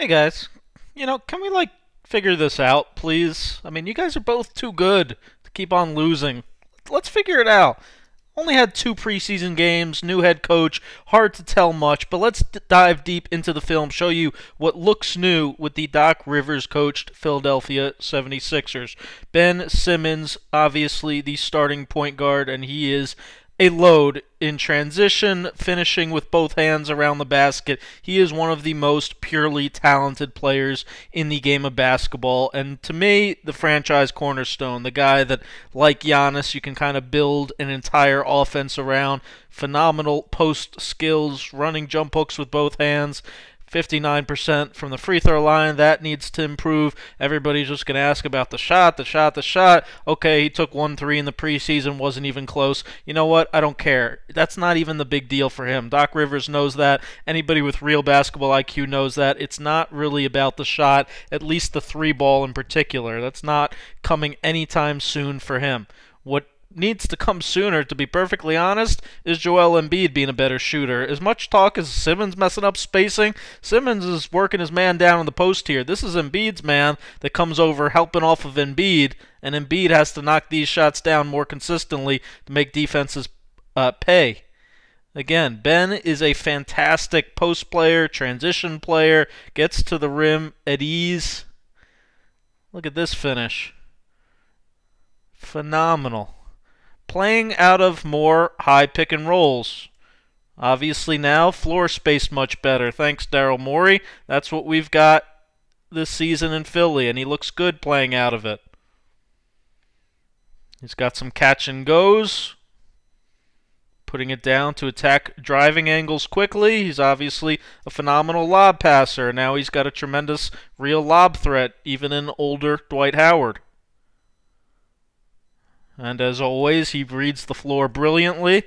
Hey guys, can we figure this out, please? I mean, you guys are both too good to keep on losing. Let's figure it out. Only had 2 preseason games, new head coach, hard to tell much, but let's dive deep into the film, show you what looks new with the Doc Rivers coached Philadelphia 76ers. Ben Simmons, obviously the starting point guard, and he is a load in transition, finishing with both hands around the basket. He is one of the most purely talented players in the game of basketball, and to me, the franchise cornerstone, the guy that, like Giannis, you can kind of build an entire offense around. Phenomenal post skills, running jump hooks with both hands. 59% from the free throw line. That needs to improve. Everybody's just going to ask about the shot. Okay, he took 1-3 in the preseason, wasn't even close. You know what? I don't care. That's not even the big deal for him. Doc Rivers knows that. Anybody with real basketball IQ knows that. It's not really about the shot, at least the three ball in particular. That's not coming anytime soon for him. What needs to come sooner, to be perfectly honest, is Joel Embiid being a better shooter. As much talk as Simmons messing up spacing, Simmons is working his man down in the post here. This is Embiid's man that comes over helping off of Embiid, and Embiid has to knock these shots down more consistently to make defenses pay. Again, Ben is a fantastic post player, transition player, gets to the rim at ease. Look at this finish. Phenomenal. Playing out of more high pick and rolls. Obviously now, floor space much better. Thanks, Daryl Morey. That's what we've got this season in Philly, and he looks good playing out of it. He's got some catch and goes. Putting it down to attack driving angles quickly. He's obviously a phenomenal lob passer. Now he's got a tremendous real lob threat, even in older Dwight Howard. And as always, he reads the floor brilliantly.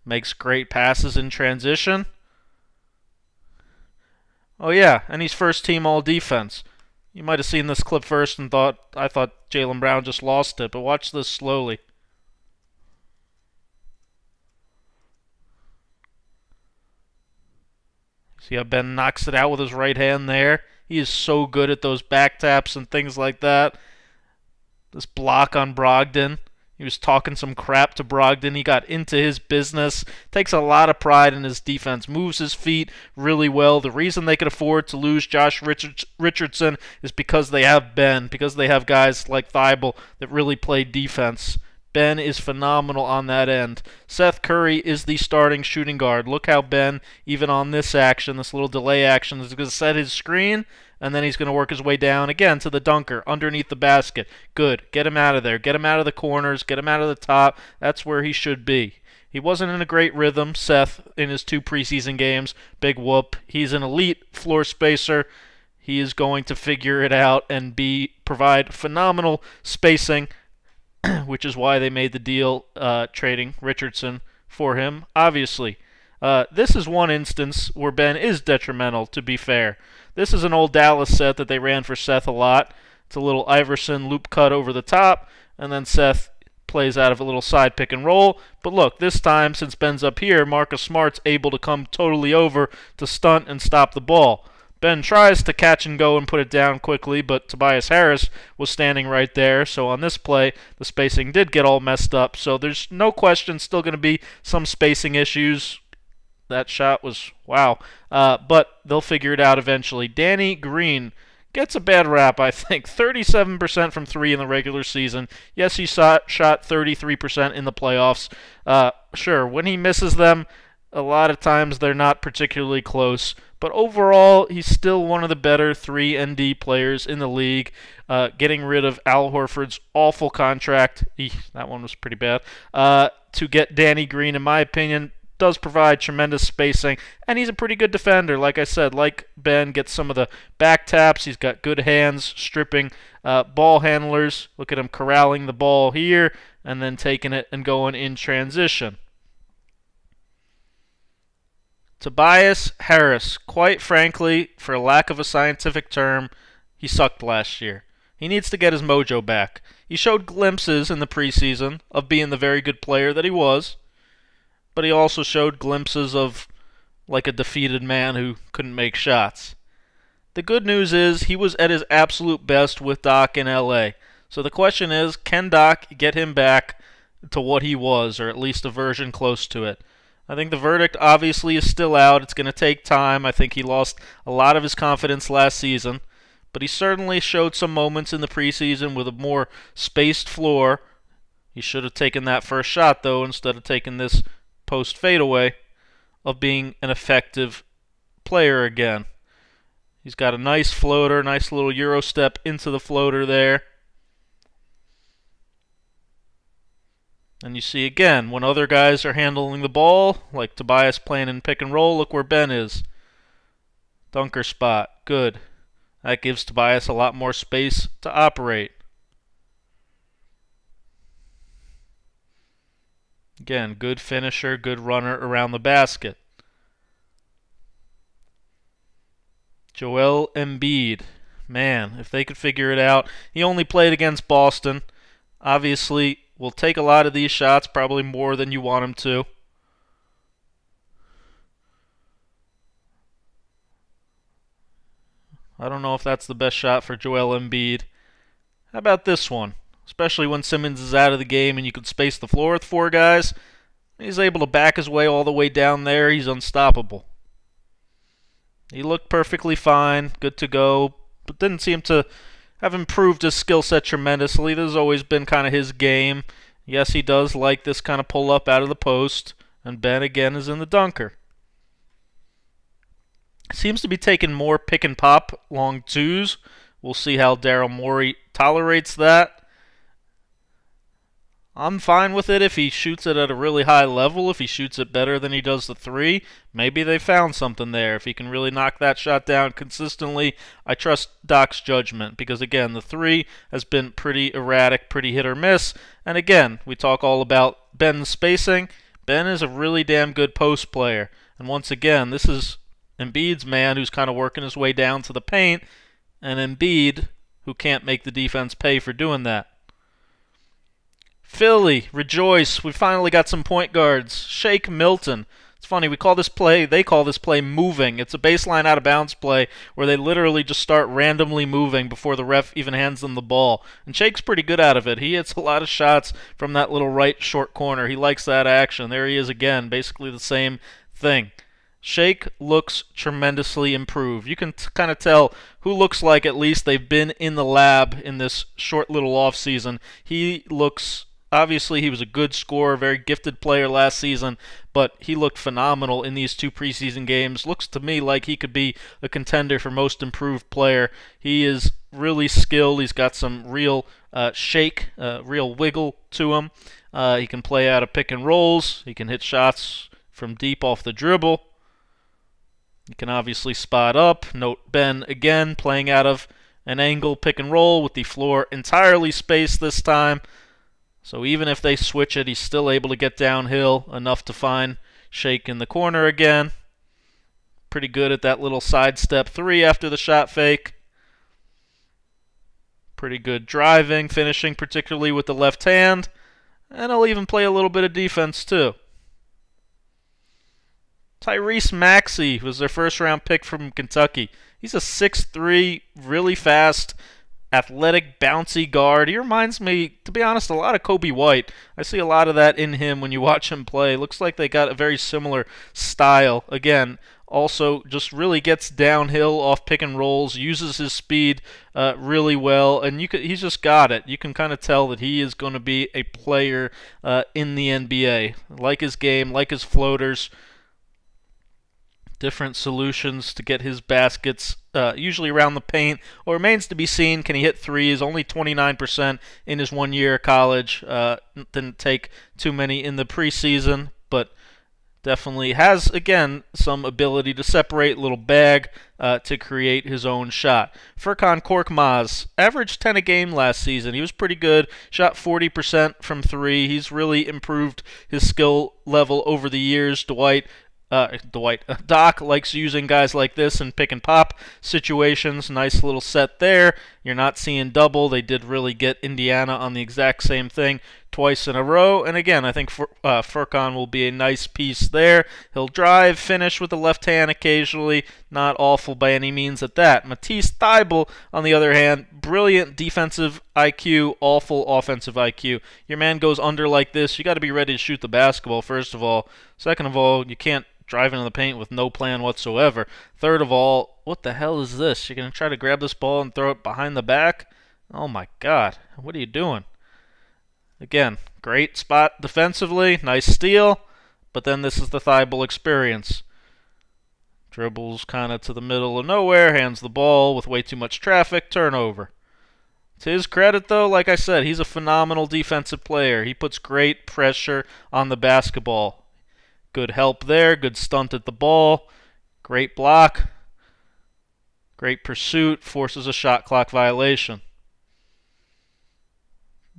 Makes great passes in transition. Oh yeah, and he's first team all defense. You might have seen this clip first and I thought Jaylen Brown just lost it, but watch this slowly. See how Ben knocks it out with his right hand there? He is so good at those back taps and things like that. This block on Brogdon. He was talking some crap to Brogdon. He got into his business. Takes a lot of pride in his defense. Moves his feet really well. The reason they could afford to lose Josh Richardson is because they have Ben. Because they have guys like Thibault that really play defense. Ben is phenomenal on that end. Seth Curry is the starting shooting guard. Look how Ben, even on this action, this little delay action, is going to set his screen, and then he's going to work his way down again to the dunker underneath the basket. Good. Get him out of there. Get him out of the corners. Get him out of the top. That's where he should be. He wasn't in a great rhythm, Seth, in his 2 preseason games. Big whoop. He's an elite floor spacer. He is going to figure it out and provide phenomenal spacing, which is why they made the deal trading Richardson for him, obviously. This is one instance where Ben is detrimental, to be fair. This is an old Dallas set that they ran for Seth a lot. It's a little Iverson loop cut over the top, and then Seth plays out of a little side pick and roll. But look, this time, since Ben's up here, Marcus Smart's able to come totally over to stunt and stop the ball. Ben tries to catch and go and put it down quickly, but Tobias Harris was standing right there, so on this play, the spacing did get all messed up. So there's no question still going to be some spacing issues. That shot was, wow. But they'll figure it out eventually. Danny Green gets a bad rap, I think. 37% from 3 in the regular season. Yes, he shot 33% in the playoffs. Sure, when he misses them, a lot of times they're not particularly close. But overall, he's still one of the better 3-and-D players in the league. Getting rid of Al Horford's awful contract, that one was pretty bad, to get Danny Green, in my opinion, does provide tremendous spacing, and he's a pretty good defender. Like I said, like Ben, gets some of the back taps. He's got good hands, stripping ball handlers. Look at him corralling the ball here, and then taking it and going in transition. Tobias Harris, quite frankly, for lack of a scientific term, he sucked last year. He needs to get his mojo back. He showed glimpses in the preseason of being the very good player that he was, but he also showed glimpses of like a defeated man who couldn't make shots. The good news is he was at his absolute best with Doc in LA. So the question is, can Doc get him back to what he was, or at least a version close to it? I think the verdict obviously is still out. It's going to take time. I think he lost a lot of his confidence last season, but he certainly showed some moments in the preseason with a more spaced floor. He should have taken that first shot, though, instead of taking this post fadeaway, of being an effective player again. He's got a nice floater, nice little Euro step into the floater there. And you see again, when other guys are handling the ball, like Tobias playing in pick and roll, look where Ben is. Dunker spot, good. That gives Tobias a lot more space to operate. Again, good finisher, good runner around the basket. Joel Embiid. Man, if they could figure it out. He only played against Boston. Obviously, will take a lot of these shots, probably more than you want him to. I don't know if that's the best shot for Joel Embiid. How about this one? Especially when Simmons is out of the game and you can space the floor with 4 guys. He's able to back his way all the way down there. He's unstoppable. He looked perfectly fine, good to go, but didn't seem to have improved his skill set tremendously. This has always been kind of his game. Yes, he does like this kind of pull-up out of the post, and Ben again is in the dunker. Seems to be taking more pick-and-pop long twos. We'll see how Daryl Morey tolerates that. I'm fine with it if he shoots it at a really high level. If he shoots it better than he does the 3, maybe they found something there. If he can really knock that shot down consistently, I trust Doc's judgment. Because again, the 3 has been pretty erratic, pretty hit or miss. And again, we talk all about Ben's spacing. Ben is a really damn good post player. And once again, this is Embiid's man who's kind of working his way down to the paint. And Embiid, who can't make the defense pay for doing that. Philly, rejoice. We finally got some point guards. Shake Milton. It's funny, they call this play moving. It's a baseline out of bounds play where they literally just start randomly moving before the ref even hands them the ball. And Shake's pretty good out of it. He hits a lot of shots from that little right short corner. He likes that action. There he is again, basically the same thing. Shake looks tremendously improved. You can kind of tell who looks like at least they've been in the lab in this short little off season. He looks... Obviously, he was a good scorer, very gifted player last season, but he looked phenomenal in these 2 preseason games. Looks to me like he could be a contender for most improved player. He is really skilled. He's got some real shake, real wiggle to him. He can play out of pick and rolls. He can hit shots from deep off the dribble. He can obviously spot up. Note Ben again playing out of an angle pick and roll with the floor entirely spaced this time. So even if they switch it, he's still able to get downhill enough to find Shake in the corner again. Pretty good at that little sidestep 3 after the shot fake. Pretty good driving, finishing, particularly with the left hand. And he'll even play a little bit of defense too. Tyrese Maxey was their first-round pick from Kentucky. He's a 6'3", really fast, athletic, bouncy guard. He reminds me, to be honest, a lot of Kobe White. I see a lot of that in him when you watch him play. Looks like they got a very similar style. Again, also just really gets downhill off pick and rolls, uses his speed really well, and he's just got it. You can kind of tell that he is going to be a player in the NBA. Like his game, like his floaters. Different solutions to get his baskets, usually around the paint. What remains to be seen, can he hit threes? Only 29% in his 1 year of college. Didn't take too many in the preseason, but definitely has, again, some ability to separate, little bag to create his own shot. Furkan Korkmaz averaged 10 a game last season. He was pretty good, shot 40% from 3. He's really improved his skill level over the years. Doc likes using guys like this in pick and pop situations. Nice little set there. You're not seeing double. They did really get Indiana on the exact same thing. twice in a row. And again, I think Furkan will be a nice piece there. He'll drive, finish with the left hand occasionally. Not awful by any means at that. Matisse Thybulle, on the other hand, brilliant defensive IQ, awful offensive IQ. Your man goes under like this, you got to be ready to shoot the basketball, first of all. Second of all, you can't drive into the paint with no plan whatsoever. Third of all, what the hell is this? You're going to try to grab this ball and throw it behind the back? Oh my God, what are you doing? Again, great spot defensively, nice steal, but then this is the Thybulle experience. Dribbles kind of to the middle of nowhere, hands the ball with way too much traffic, turnover. To his credit, though, like I said, he's a phenomenal defensive player. He puts great pressure on the basketball. Good help there, good stunt at the ball, great block, great pursuit, forces a shot clock violation.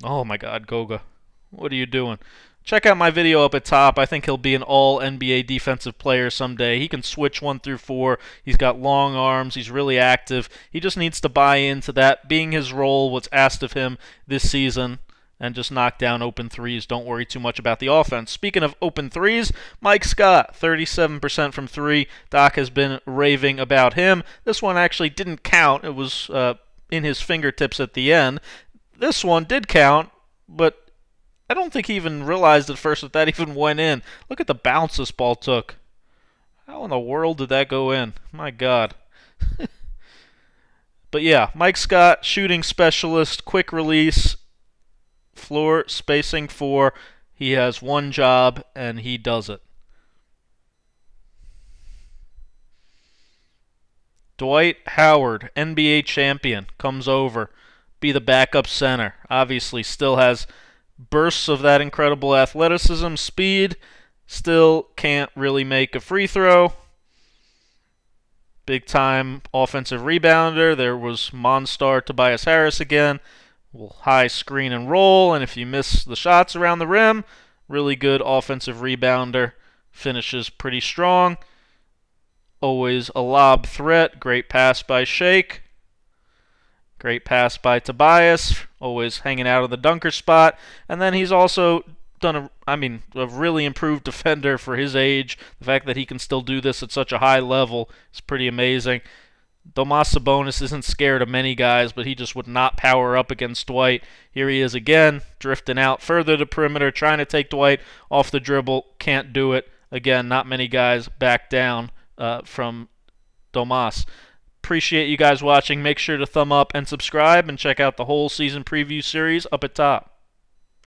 Oh my God, Goga. What are you doing? Check out my video up at top. I think he'll be an all-NBA defensive player someday. He can switch 1 through 4. He's got long arms. He's really active. He just needs to buy into that being his role, what's asked of him this season, and just knock down open threes. Don't worry too much about the offense. Speaking of open threes, Mike Scott, 37% from 3. Doc has been raving about him. This one actually didn't count. It was in his fingertips at the end. This one did count, but I don't think he even realized at first that even went in. Look at the bounce this ball took. How in the world did that go in? My God. But yeah, Mike Scott, shooting specialist, quick release, floor spacing 4. He has one job, and he does it. Dwight Howard, NBA champion, comes over. Be the backup center. Obviously still has bursts of that incredible athleticism, speed, still can't really make a free throw. Big time offensive rebounder. There was Monstar Tobias Harris again. High screen and roll, and if you miss the shots around the rim, really good offensive rebounder. Finishes pretty strong. Always a lob threat. Great pass by Shake. Great pass by Tobias, always hanging out of the dunker spot. And then he's also done a really improved defender for his age. The fact that he can still do this at such a high level is pretty amazing. Domas Sabonis isn't scared of many guys, but he just would not power up against Dwight. Here he is again, drifting out further to perimeter, trying to take Dwight off the dribble. Can't do it. Again, not many guys back down from Domas. Appreciate you guys watching. Make sure to thumb up and subscribe, and check out the whole season preview series up at top.